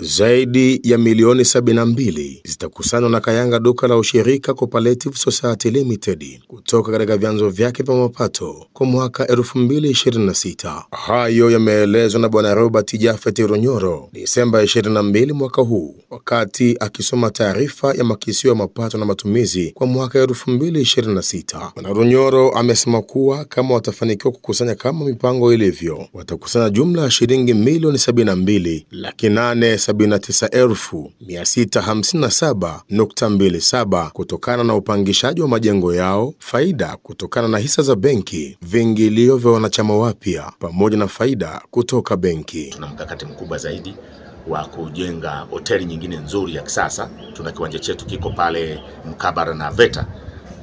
Zaidi ya milioni 72 zitakusanywa na Kayanga duka la ushirika Cooperative Society Limited kutoka katika vyanzo vyake vya mapato kwa mwaka 2026. Hayo yameelezwa na Bwana Robert Japhet Runyoro Disemba 22 mwaka huu wakati akisoma taarifa ya makisio ya mapato na matumizi kwa mwaka 2026. Bwana Runyoro amesema kuwa kama watafanikiwa kukusanya kama mipango ilivyo, watakusanya jumla ya shilingi milioni 72,879,657.27 kutokana na upangishaji wa majengo yao, faida kutokana na hisa za benki, viingilio vya wanachama wapya pamoja na faida kutoka benki. Tuna mkakati mkubwa zaidi wa kujenga hoteli nyingine nzuri ya kisasa. Tuna kiwanja chetu kiko pale mkabara na VETA,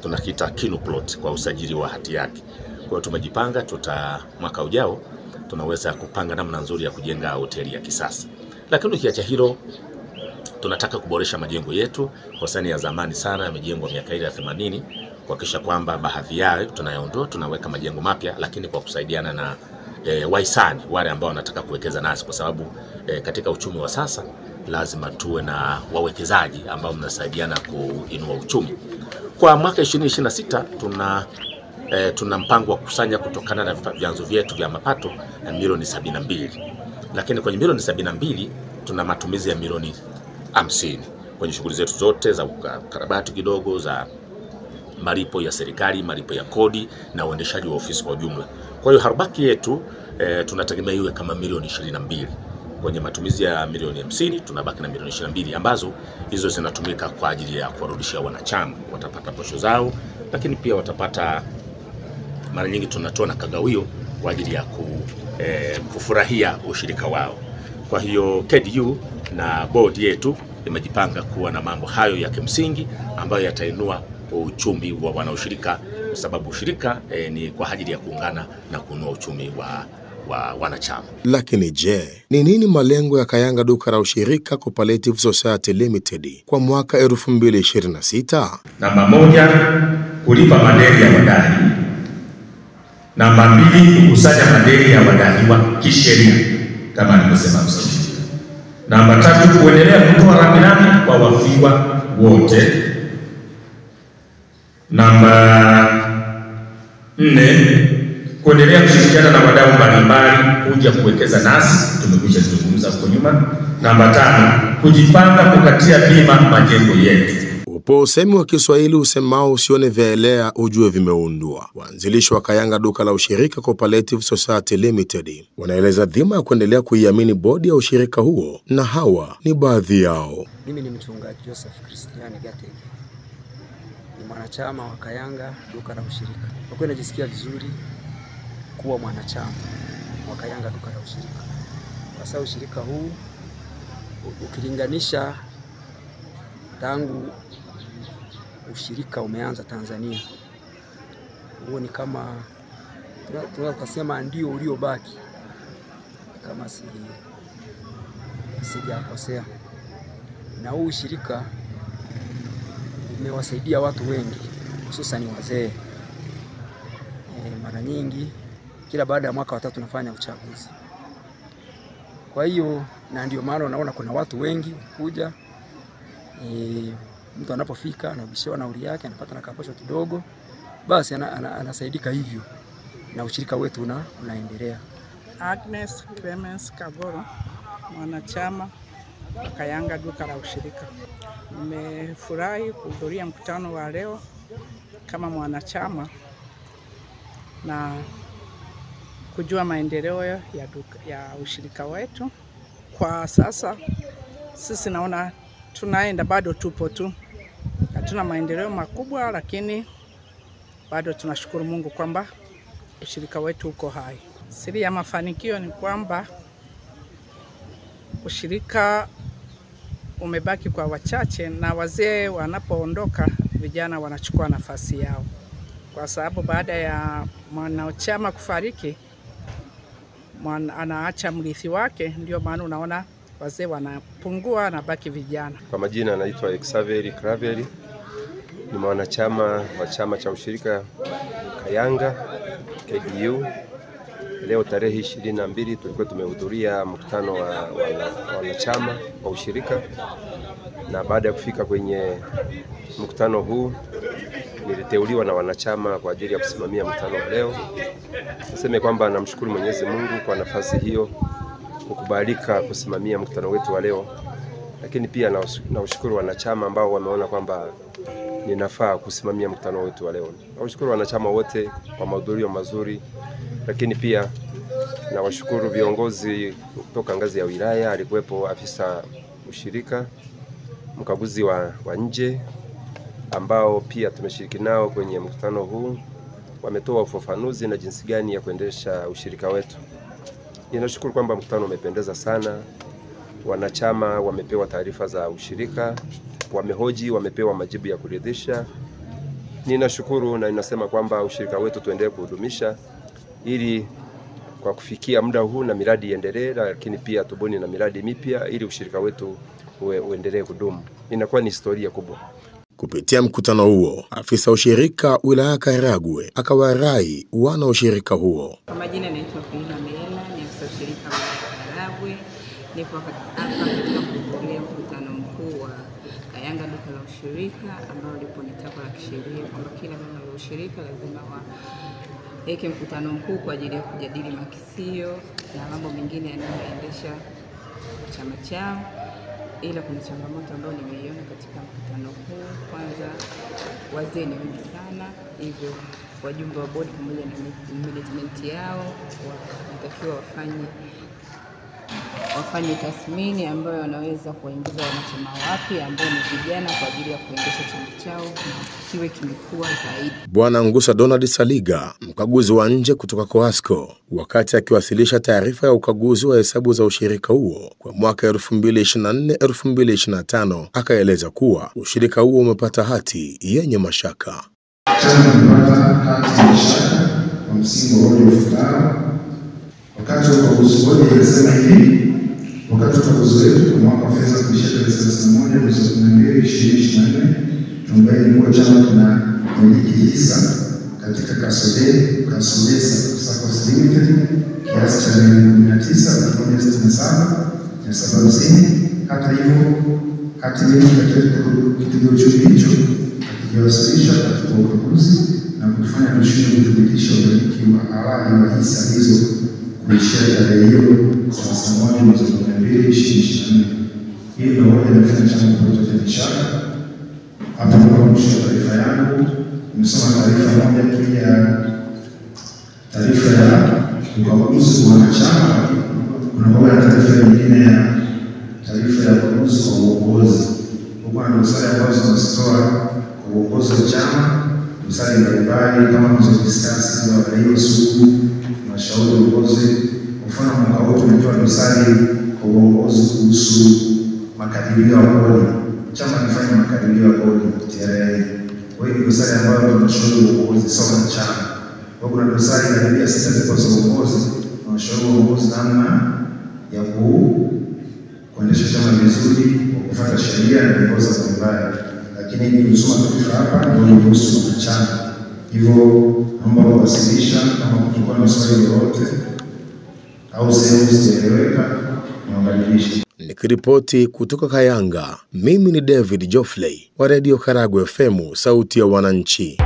tunakiita Kinu Plot kwa usajili wa hati yake. Kwa hiyo tumejipanga, mwaka ujao tunaweza kupanga namna nzuri ya kujenga hoteli ya kisasa. Lakini ukiacha hilo, tunataka kuboresha majengo yetu. Hosani ya zamani sana yamejengwa miaka ile ya 80, kuhakikisha kwamba baadhi yao tunayaondoa, tunaweka majengo mapya, lakini kwa kusaidiana na wahisani wale ambao wanataka kuwekeza nasi, kwa sababu katika uchumi wa sasa lazima tuwe na wawekezaji ambao mnasaidiana kuinua uchumi. Kwa mwaka 2026 tuna mpango wa kukusanya kutokana na vyanzo vyetu vya mapato na milioni 72. Lakini kwenye milioni 72 tuna matumizi ya milioni 50 kwenye shughuli zetu zote za ukarabati kidogo, za malipo ya serikali, malipo ya kodi na uendeshaji wa ofisi kwa ujumla. Kwa hiyo harubaki yetu tunategemea iwe kama milioni 22. Kwenye matumizi ya milioni 50 tunabaki na milioni 22 ambazo hizo zinatumika kwa ajili ya kuwarudishia wanachama. Watapata posho zao, lakini pia watapata, mara nyingi tunatoa na kagawio kwa ajili ya kufurahia ushirika wao. Kwa hiyo KDU na board yetu imejipanga kuwa na mambo hayo ya kimsingi ambayo yatainua uchumi wa wanaushirika, kwa sababu ushirika ni kwa ajili ya kuungana na kuinua uchumi wa wanachama. Lakini je, ni nini malengo ya Kayanga duka la ushirika Cooperative Society Limited kwa mwaka 2026? Namba 1, kulipa madeni ya wadai. Namba 2, kukusanya madeni ya wadaiwa kisheria kama nilivyosema msingi. Namba 3, kuendelea kutoa rambirambi kwa wafiwa wote. Namba 4, kuendelea kushirikiana na wadau mbalimbali kuja kuwekeza nasi, tumekwisha zungumza huko nyuma. Namba 5, kujipanga kukatia bima majengo yetu. Upo usemi wa Kiswahili usemao usione vyaelea ujue vimeundwa. Waanzilishi wa Kayanga duka la ushirika Cooperative Society Limited wanaeleza dhima ya kuendelea kuiamini bodi ya ushirika huo, na hawa ni baadhi yao. Mimi ni mchungaji Joseph Christian Gatege, ni mwanachama wa Kayanga duka la ushirika. Kwa kweli najisikia vizuri kuwa mwanachama wa Kayanga duka la ushirika, kwa sababu ushirika huu ukilinganisha tangu ushirika umeanza Tanzania, huo ni kama tunaweza kusema ndio uliobaki, kama sijakosea. Na huu ushirika umewasaidia watu wengi, hususan wazee. Mara nyingi kila baada ya mwaka wa 3 tunafanya uchaguzi. Kwa hiyo na ndio maana unaona kuna watu wengi kuja, mtu anapofika anabishiwa nauli yake, anapata na kaposho kidogo, basi anasaidika hivyo, na ushirika wetu unaendelea. Agnes Clemens Kagoro, mwanachama wa Kayanga duka la ushirika. Nimefurahi kuhudhuria mkutano wa leo kama mwanachama na kujua maendeleo ya ushirika wetu. Kwa sasa sisi naona tunaenda, bado tupo tu, hatuna maendeleo makubwa, lakini bado tunashukuru Mungu kwamba ushirika wetu uko hai. Siri ya mafanikio ni kwamba ushirika umebaki kwa wachache, na wazee wanapoondoka vijana wanachukua nafasi yao, kwa sababu baada ya mwanachama kufariki anaacha mrithi wake. Ndio maana unaona wazee wanapungua na baki vijana. Kwa majina anaitwa Xavier Kraveri, ni mwanachama wa chama cha ushirika Kayanga KDU leo tarehe 22 tulikuwa tumehudhuria mkutano wa wanachama wa ushirika, na baada ya kufika kwenye mkutano huu niliteuliwa na wanachama kwa ajili ya kusimamia mkutano wa leo. Niseme kwamba namshukuru Mwenyezi Mungu kwa nafasi hiyo kukubalika kusimamia mkutano wetu wa leo, lakini pia nawashukuru wanachama ambao wameona kwamba ninafaa kusimamia mkutano wetu wa leo. Nawashukuru wanachama wote kwa mahudhurio mazuri, lakini pia nawashukuru viongozi kutoka ngazi ya wilaya. Alikuwepo afisa ushirika, mkaguzi wa nje ambao pia tumeshiriki nao kwenye mkutano huu. Wametoa ufafanuzi na jinsi gani ya kuendesha ushirika wetu. Ninashukuru kwamba mkutano umependeza sana. Wanachama wamepewa taarifa za ushirika, wamehoji, wamepewa majibu ya kuridhisha. Ninashukuru na ninasema kwamba ushirika wetu tuendelee kuhudumisha ili kwa kufikia muda huu na miradi iendelee, lakini pia tubuni na miradi mipya ili ushirika wetu uendelee kudumu. Inakuwa ni historia kubwa. Kupitia mkutano huo, afisa ushirika wilaya Karagwe akawarai wana ushirika huo. Kwa majina naitwa Kuina Mela, ni afisa ushirika wa Karagwe. Nipo hapa katika kuhudhuria mkutano mkuu wa Kayanga duka la ushirika, ambao lipo ni takwa la kisheria kwamba kila mama wa ushirika lazima waweke mkutano mkuu kwa ajili ya kujadili makisio na mambo mengine yanayoendesha chama chao. Ila kuna changamoto ambayo nimeiona katika mkutano huu. Kwanza, wazee ni wengi sana, hivyo wajumbe wa bodi pamoja na management yao wanatakiwa wafanye tathmini ambayo wanaweza kuwaingiza wanachama wapya ambao ni vijana kwa ajili ya kuendesha chama chao na kiwe kimekuwa zaidi. Bwana Ngusa Donald Saliga, mkaguzi wa nje kutoka Coasco, wakati akiwasilisha taarifa ya ukaguzi wa hesabu za ushirika huo kwa mwaka 2024-2025, akaeleza kuwa ushirika huo umepata hati yenye mashaka. Chama kimepata hati yenye mashaka kwa msingi wa hoja ufuatao. Wakati wa ukaguzi wote inasema hivi: wakati wa ukaguzi wetu kwa mwaka wa fedha kuishia tarehe 31 mwezi wa 12 2024, tumebaini kuwa chama kina miliki hisa katika Kasodesa Saccos Limited kiasi cha $19,167,750. Hata hivyo, hati miliki katika kituo hicho hakijawasilisha katika ukaguzi na kufanya tushindwe kuthibitisha umiliki wa halali wa hisa hizo kuishia tarehe hiyo 31 mwezi wa 12 2024. Hii ndio moja inafanya chama kupata mashaka. Hapa kwa mwisho wa taarifa yangu, nimesoma taarifa moja tu ya taarifa ya ukaguzi wa wanachama. Kuna moja taarifa nyingine ya taarifa ya ukaguzi kwa uongozi. Huko ndio sala ambazo zinatoa kwa uongozi wa chama, msali mbalimbali kama tunazodiscuss kwa hiyo suku na shauri uongozi. Mfano, mwaka huu tumetoa msali kwa uongozi kuhusu makadirio ya kodi. Chama kifanya makadirio ya kodi TRA. Kwa hiyo ni sala ambayo tunashauri uongozi sawa na chama. Kwa hiyo kuna dosari karibia 6 zipo za uongozi na ushauri uongozi namna ya kuendesha chama vizuri kwa kufuata sheria na miongozo mbalimbali. Lakini nilisoma taarifa hapa ndio kuhusu chama. Hivyo naomba kuwasilisha kama kutakuwa na swali lolote au sehemu sieleweka niwabadilishe. Nikiripoti kutoka Kayanga, mimi ni David Geoffrey wa Radio Karagwe FM, sauti ya wananchi.